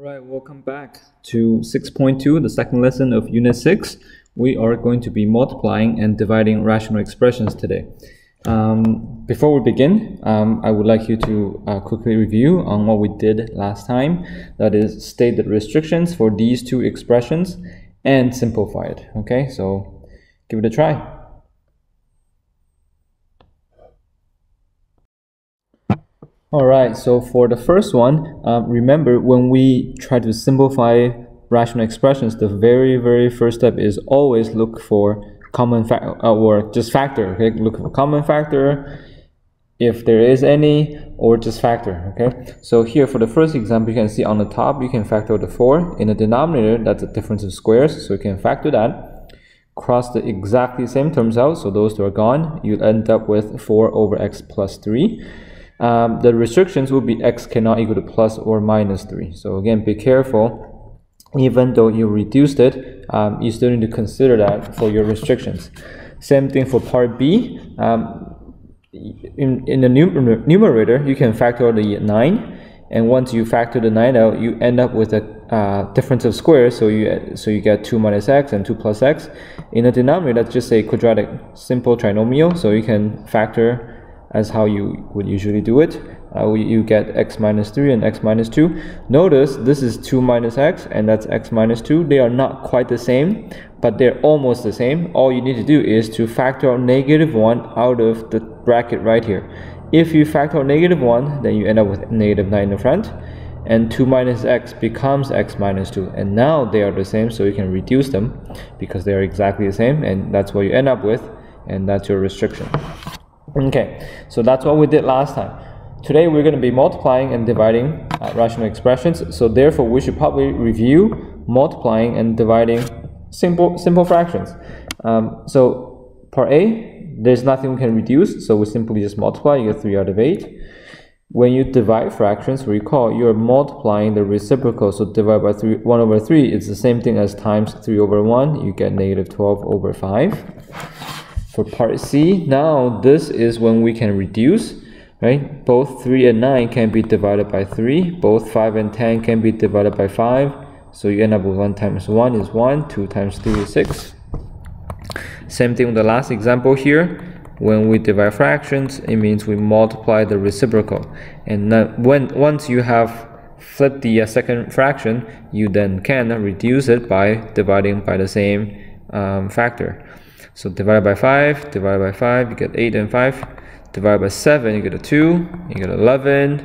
Alright, welcome back to 6.2, the second lesson of Unit 6. We are going to be multiplying and dividing rational expressions today. Before we begin, I would like you to quickly review on what we did last time. That is, state the restrictions for these two expressions and simplify it. Okay, so give it a try. Alright, so for the first one, remember when we try to simplify rational expressions, the very first step is always look for common factor or just factor. Okay, look for common factor if there is any, or just factor. Okay, so here for the first example, you can see on the top you can factor the 4. In the denominator, that's a difference of squares, so you can factor that. Cross the exactly same terms out, so those two are gone. You end up with 4 over x plus 3. The restrictions will be x cannot equal to plus or minus 3. So again, be careful. Even though you reduced it, you still need to consider that for your restrictions. Same thing for part B. In the numerator, you can factor the 9, and once you factor the 9 out, you end up with a difference of squares. So you get 2 minus x and 2 plus x. In the denominator, that's just a quadratic simple trinomial. So you can factor as how you would usually do it. You get x minus 3 and x minus 2. Notice this is 2 minus x and that's x minus 2. They are not quite the same, but they're almost the same. All you need to do is to factor out -1 out of the bracket right here. If you factor out -1, then you end up with -9 in the front, and 2 minus x becomes x minus 2. And now they are the same, so you can reduce them because they are exactly the same, and that's what you end up with, and that's your restriction. Okay, so that's what we did last time. Today we're going to be multiplying and dividing rational expressions, so therefore we should probably review multiplying and dividing simple fractions. So part A, there's nothing we can reduce, so we simply just multiply. You get 3 out of 8. When you divide fractions, recall you're multiplying the reciprocal, so divide by 1 over 3, it's the same thing as times 3 over 1, you get -12 over 5. For part C, now this is when we can reduce, right? Both 3 and 9 can be divided by 3. Both 5 and 10 can be divided by 5. So you end up with 1 times 1 is 1, 2 times 3 is 6. Same thing with the last example here. When we divide fractions, it means we multiply the reciprocal. And once you have flipped the second fraction, you then can reduce it by dividing by the same factor. So divided by 5, you get 8 and 5. Divided by 7, you get a 2, you get 11.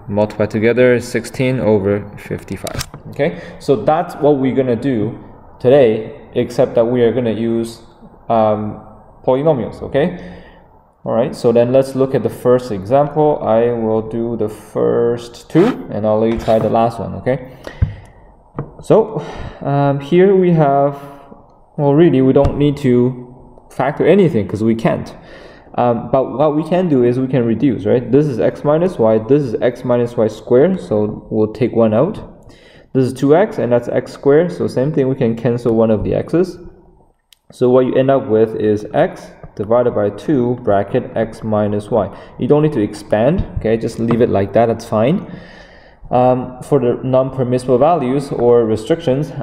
Multiply together is 16 over 55. Okay, so that's what we're going to do today, except that we are going to use polynomials. Okay, all right, so then let's look at the first example. I will do the first 2, and I'll let you try the last one. Okay, so here we have, well, really, we don't need to factor anything because we can't. But what we can do is we can reduce, right? This is x minus y, this is x minus y squared, so we'll take 1 out. This is 2x, and that's x squared, so same thing, we can cancel one of the x's. So what you end up with is x divided by 2 bracket x minus y. You don't need to expand, okay? Just leave it like that, that's fine. For the non-permissible values or restrictions,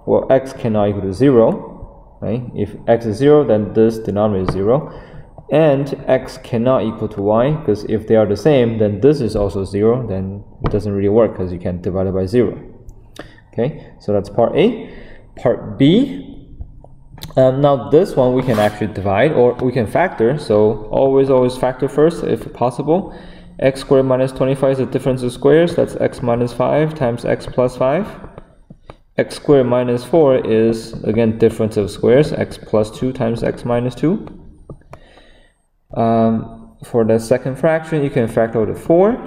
well, x cannot equal to 0, right? If x is 0, then this denominator is 0. And x cannot equal to y, because if they are the same, then this is also 0, then it doesn't really work because you can't divide it by 0. Okay, so that's part A. Part B, now this one we can actually divide, or we can factor, so always factor first if possible. X squared minus 25 is the difference of squares, that's x minus 5 times x plus 5. X squared minus 4 is, again, difference of squares, x plus 2 times x minus 2. For the second fraction, you can factor out the 4.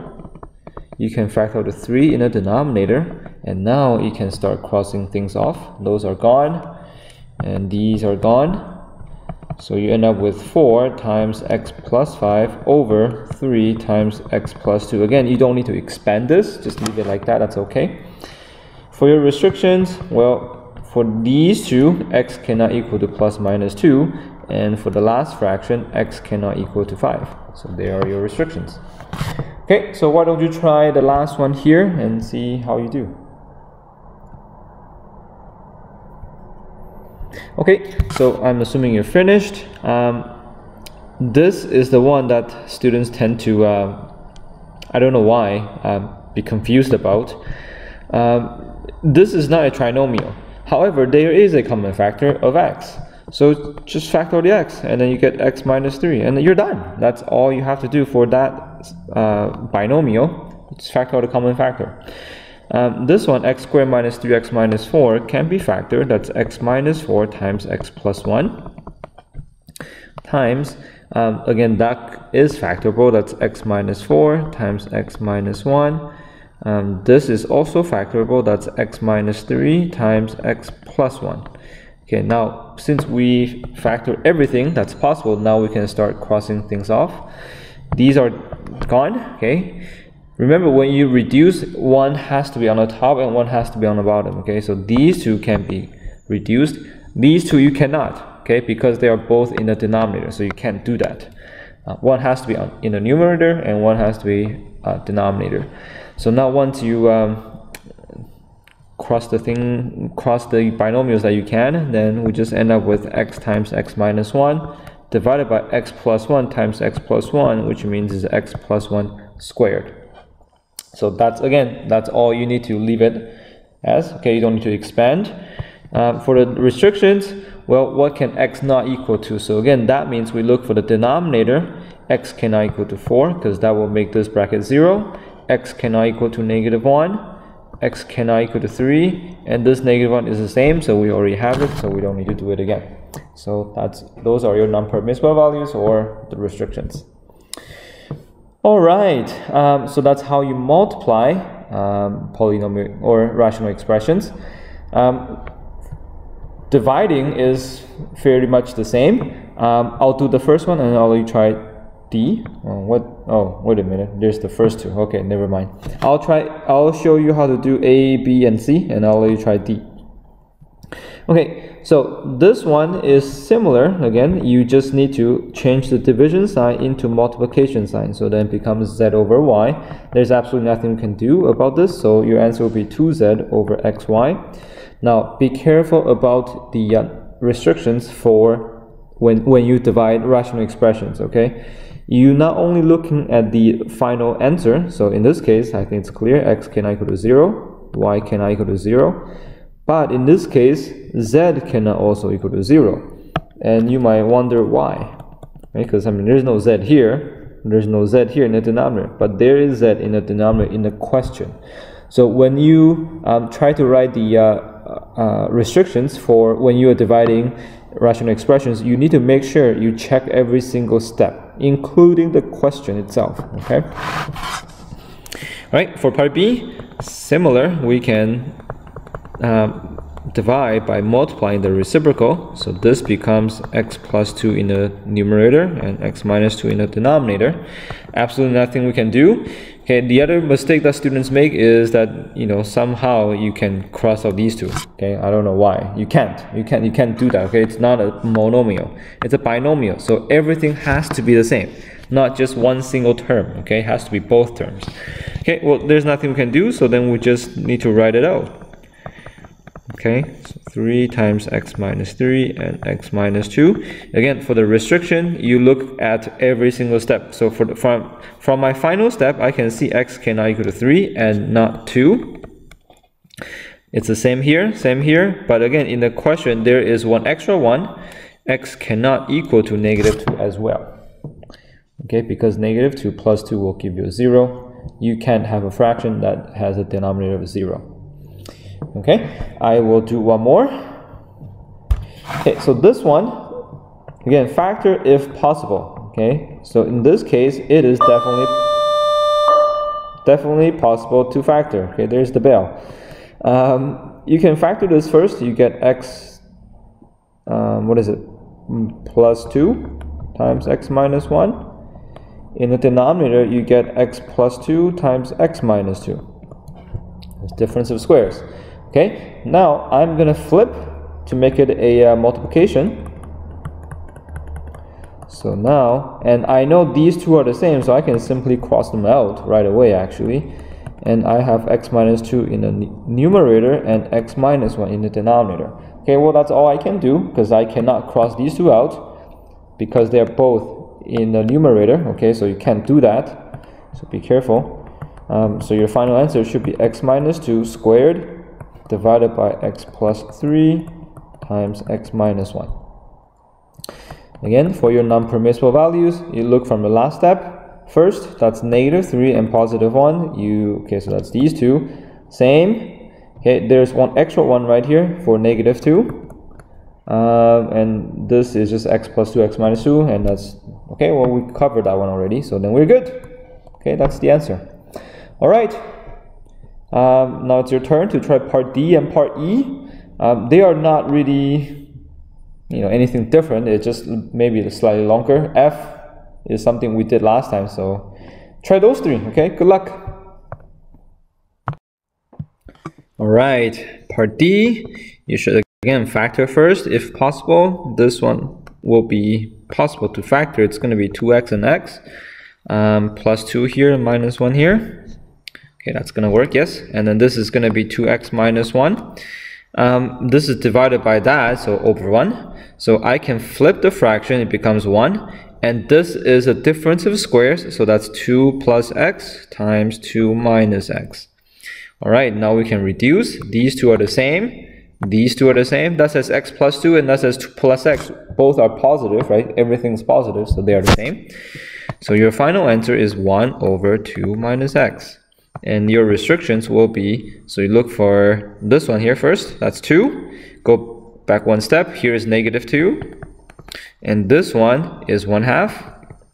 You can factor out the 3 in the denominator. And now you can start crossing things off. Those are gone. And these are gone. So you end up with 4 times x plus 5 over 3 times x plus 2. Again, you don't need to expand this. Just leave it like that. That's okay. For your restrictions, well, for these two, x cannot equal to plus minus 2, and for the last fraction, x cannot equal to 5. So there are your restrictions. Okay, so why don't you try the last one here and see how you do. Okay, so I'm assuming you're finished. This is the one that students tend to, I don't know why, be confused about. This is not a trinomial. However, there is a common factor of x. So just factor the x, and then you get x minus 3, and you're done. That's all you have to do for that binomial. Just factor the common factor. This one, x squared minus 3x minus 4, can be factored. That's x minus 4 times x plus 1 times, again, that is factorable. That's x minus 4 times x minus 1. This is also factorable. That's x minus 3 times x plus 1. Okay, now since we factor everything that's possible, now we can start crossing things off. These are gone. Okay, remember, when you reduce, one has to be on the top and one has to be on the bottom. Okay, so these two can be reduced. These two you cannot, okay, because they are both in the denominator, so you can't do that. One has to be in the numerator and one has to be denominator. So now once you cross the binomials that you can, then we just end up with x times x minus 1 divided by x plus 1 times x plus 1, which means is x plus 1 squared. So that's all you need to leave it as. Okay, you don't need to expand. For the restrictions, well, what can x not equal to? So again, that means we look for the denominator. X cannot equal to 4, because that will make this bracket 0. X cannot equal to negative 1. X cannot equal to 3, and this negative 1 is the same, so we already have it, so we don't need to do it again. So those are your non-permissible values or the restrictions. All right, so that's how you multiply polynomial or rational expressions. Dividing is fairly much the same. I'll do the first one and I'll let you try D. Oh, wait a minute. There's the first two. Okay, never mind. I'll show you how to do A, B, and C, and I'll let you try D. Okay, so this one is similar. Again, you just need to change the division sign into multiplication sign, so then it becomes z over y. There's absolutely nothing you can do about this, so your answer will be 2z over xy. Now, be careful about the restrictions for when you divide rational expressions, okay? You're not only looking at the final answer, so in this case, I think it's clear, x cannot equal to 0, y cannot equal to 0, but in this case, z cannot also equal to 0. And you might wonder why, right? Because, I mean, there's no z here, there's no z here in the denominator, but there is z in the denominator in the question. So when you try to write the restrictions for when you are dividing rational expressions, you need to make sure you check every single step, including the question itself. Okay. All right. For part B, similar, we can divide by multiplying the reciprocal. So this becomes x plus 2 in the numerator and x minus 2 in the denominator. Absolutely nothing we can do. Okay, the other mistake that students make is that, you know, somehow you can cross out these two. Okay, I don't know why. You can't do that. Okay, it's not a monomial, it's a binomial, so everything has to be the same, not just one single term. Okay, it has to be both terms. Okay, well, there's nothing we can do, so then we just need to write it out. Okay, so 3 times x minus 3 and x minus 2. Again, for the restriction, you look at every single step. So from my final step, I can see x cannot equal to 3 and not 2. It's the same here, but again, in the question, there is one extra one. X cannot equal to negative 2 as well. Okay, because negative 2 plus 2 will give you a 0. You can't have a fraction that has a denominator of 0. Okay, I will do one more. Okay, so this one, again, factor if possible. Okay, so in this case, it is definitely possible to factor. Okay, there's the bell. You can factor this first. You get x, plus 2 times x minus 1. In the denominator, you get x plus 2 times x minus 2. It's difference of squares. Okay, now I'm going to flip to make it a multiplication. So now, and I know these two are the same, so I can simply cross them out right away actually. And I have x minus 2 in the numerator and x minus 1 in the denominator. Okay, well that's all I can do, because I cannot cross these two out because they are both in the numerator. Okay, so you can't do that, so be careful. So your final answer should be x minus 2 squared divided by x plus 3 times x minus 1. Again, for your non-permissible values, you look from the last step. First, that's negative 3 and positive 1. Okay, so that's these two. Same. Okay, there's one extra one right here for negative 2. And this is just x plus 2, x minus 2. And that's, okay, well, we covered that one already. So then we're good. Okay, that's the answer. All right. Now it's your turn to try part D and part E. They are not really anything different. It's just maybe slightly longer. F is something we did last time, so try those three. Okay, good luck. All right, part D, you should again factor first if possible. This one will be possible to factor. It's going to be 2x and x, plus 2 here and minus 1 here. Okay, that's going to work, yes. And then this is going to be 2x minus 1. This is divided by that, so over 1. So I can flip the fraction, it becomes 1. And this is a difference of squares, so that's 2 plus x times 2 minus x. Alright, now we can reduce. These two are the same. These two are the same. That says x plus 2 and that says 2 plus x. Both are positive, right? Everything's positive, so they are the same. So your final answer is 1 over 2 minus x. And your restrictions will be, so you look for this one here first, that's 2. Go back one step, here is negative 2. And this one is 1/2.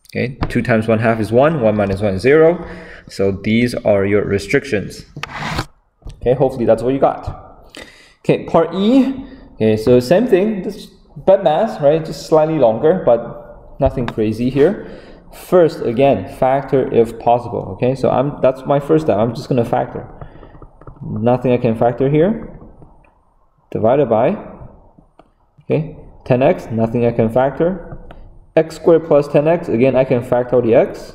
Okay, 2 times 1/2 is 1, 1 minus 1 is 0. So these are your restrictions. Okay, hopefully that's what you got. Okay, part E. Okay, so same thing, just bad math, right? Just slightly longer, but nothing crazy here. First, again, factor if possible. Okay, so that's my first step. I'm just gonna factor. Nothing I can factor here. Divided by, okay, 10x, nothing I can factor. X squared plus 10x, again I can factor the x.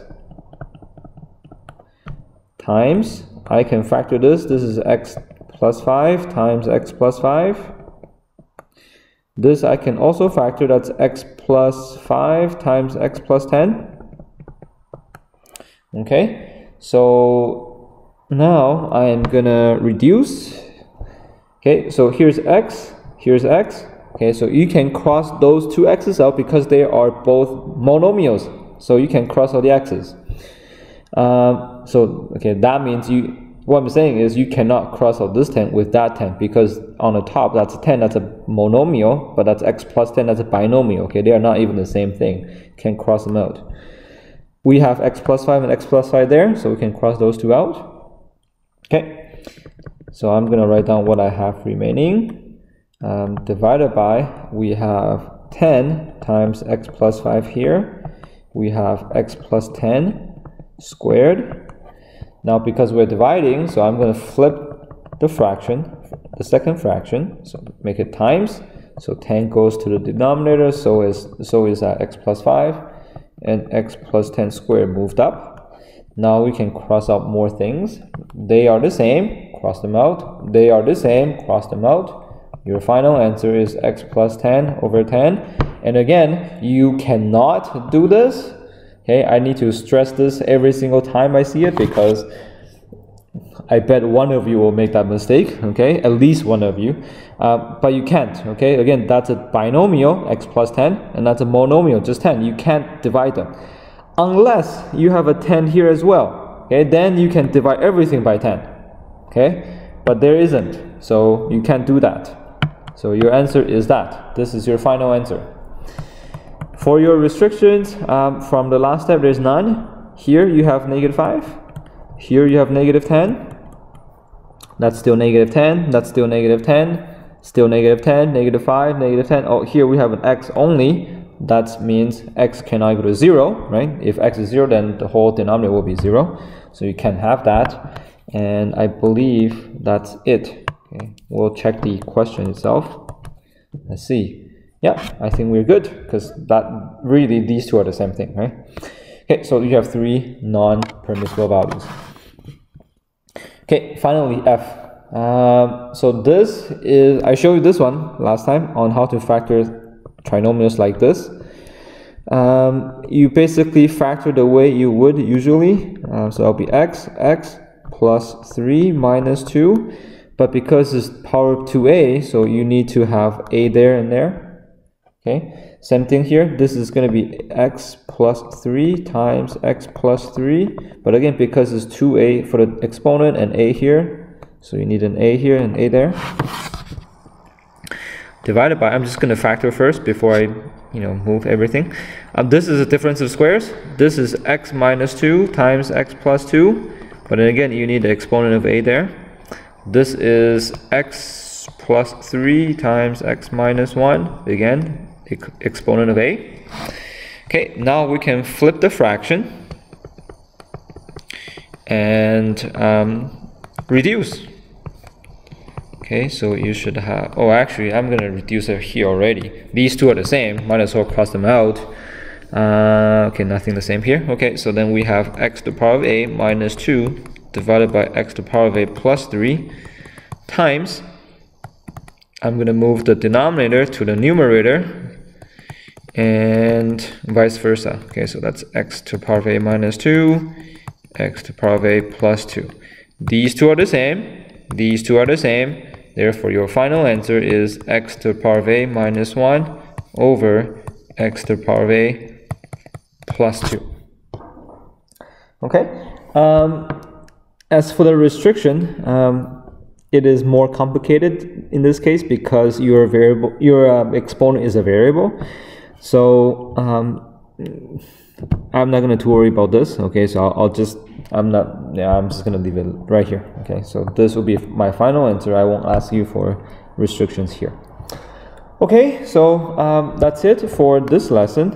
Times, I can factor this is x plus 5 times x plus 5. This I can also factor, that's x plus 5 times x plus 10. Okay, so now I am gonna reduce. Okay, so here's x, here's x. Okay, so you can cross those two x's out because they are both monomials. So you can cross out the x's. So okay, that means what I'm saying is you cannot cross out this 10 with that 10 because on the top that's a 10, that's a monomial, but that's x plus 10, that's a binomial. Okay, they are not even the same thing. Can cross them out. We have x plus 5 and x plus 5 there, so we can cross those two out. Okay, so I'm gonna write down what I have remaining. Divided by, we have 10 times x plus 5 here. We have x plus 10 squared. Now because we're dividing, so I'm going to flip the fraction, the second fraction, so make it times. So 10 goes to the denominator, so is x plus 5, and x plus 10 squared moved up. Now we can cross out more things. They are the same, cross them out. They are the same, cross them out. Your final answer is x plus 10 over 10. And again, you cannot do this. Okay, I need to stress this every single time I see it because I bet one of you will make that mistake. Okay, at least one of you. But you can't. Okay, again, that's a binomial, x plus 10, and that's a monomial, just 10. You can't divide them. Unless you have a 10 here as well. Okay, then you can divide everything by 10. Okay, but there isn't. So you can't do that. So your answer is that. This is your final answer. For your restrictions, from the last step, there's none. Here you have negative 5. Here you have negative 10. That's still negative 10. That's still negative 10. Still negative 10, negative 5, negative 10. Oh, here we have an x only. That means x cannot equal to 0, right? If x is 0, then the whole denominator will be 0. So you can have that. And I believe that's it. Okay, we'll check the question itself. Let's see. yeah, I think we're good, because that really, these two are the same thing, right? Okay, so you have 3 non-permissible values. Okay, finally f. So this is, I showed you this one last time on how to factor trinomials like this. You basically factor the way you would usually. So that'll be x plus 3 minus 2. But because it's power of 2a, so you need to have a there and there. Okay, same thing here. This is going to be x plus 3 times x plus 3. But again, because it's 2a for the exponent and a here, so you need an a here and a there. Divided by, I'm just going to factor first before I move everything. This is a difference of squares. This is x minus 2 times x plus 2. But then again, you need the exponent of a there. This is x plus 3 times x minus 1. Again, exponent of a. Okay, now we can flip the fraction and reduce. Okay, so you should have, oh, actually, I'm going to reduce it here already. These two are the same. Might as well cross them out. Okay, nothing the same here. Okay, so then we have x to the power of a minus 2 divided by x to the power of a plus 3 times, I'm going to move the denominator to the numerator and vice versa. Okay, so that's x to the power of a minus 2, x to the power of a plus 2. These two are the same. These two are the same. Therefore, your final answer is x to the power of a minus 1 over x to the power of a plus 2. Okay. As for the restriction, it is more complicated in this case because your variable, your exponent is a variable. So I'm not going to worry about this. Okay, so I'm just going to leave it right here. Okay, so this will be my final answer. I won't ask you for restrictions here. Okay, so that's it for this lesson.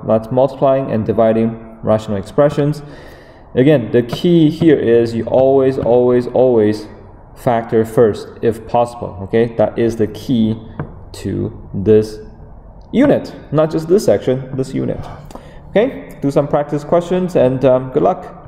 That's multiplying and dividing rational expressions. Again, the key here is you always factor first if possible. Okay, that is the key to this unit, not just this section, this unit. Okay, do some practice questions and good luck.